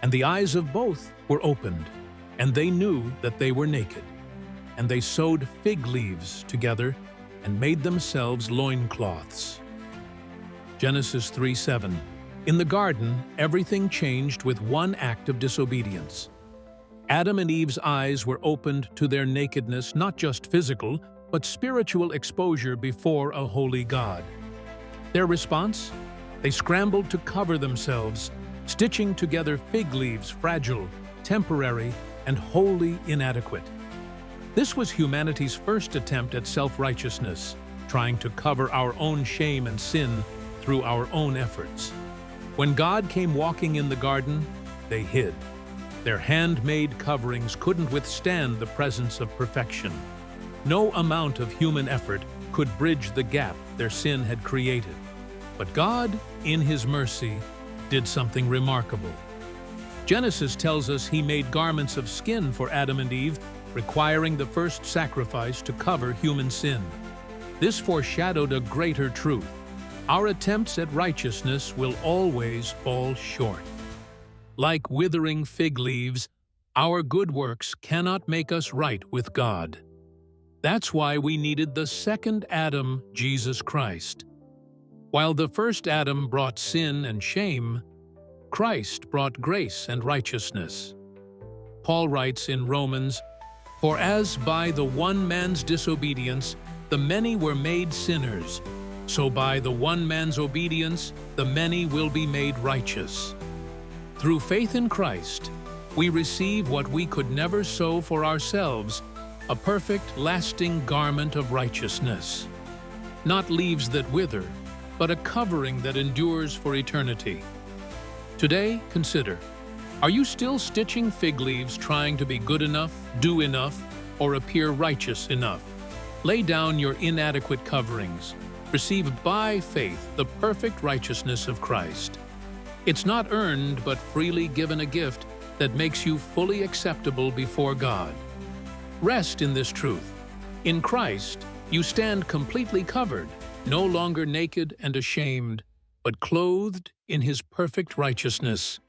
And the eyes of both were opened, and they knew that they were naked. And they sewed fig leaves together and made themselves loincloths. Genesis 3:7. In the garden, everything changed with one act of disobedience. Adam and Eve's eyes were opened to their nakedness, not just physical, but spiritual exposure before a holy God. Their response? They scrambled to cover themselves, stitching together fig leaves, fragile, temporary, and wholly inadequate. This was humanity's first attempt at self-righteousness, trying to cover our own shame and sin through our own efforts. When God came walking in the garden, they hid. Their handmade coverings couldn't withstand the presence of perfection. No amount of human effort could bridge the gap their sin had created. But God, in His mercy, did something remarkable. Genesis tells us He made garments of skin for Adam and Eve, requiring the first sacrifice to cover human sin. This foreshadowed a greater truth. Our attempts at righteousness will always fall short. Like withering fig leaves, our good works cannot make us right with God. That's why we needed the second Adam, Jesus Christ. While the first Adam brought sin and shame, Christ brought grace and righteousness. Paul writes in Romans, "For as by the one man's disobedience the many were made sinners, so by the one man's obedience the many will be made righteous." Through faith in Christ, we receive what we could never sew for ourselves, a perfect, lasting garment of righteousness. Not leaves that wither, but a covering that endures for eternity. Today, consider, are you still stitching fig leaves trying to be good enough, do enough, or appear righteous enough? Lay down your inadequate coverings. Receive by faith the perfect righteousness of Christ. It's not earned but freely given a gift that makes you fully acceptable before God. Rest in this truth. In Christ, you stand completely covered, no longer naked and ashamed, but clothed in His perfect righteousness.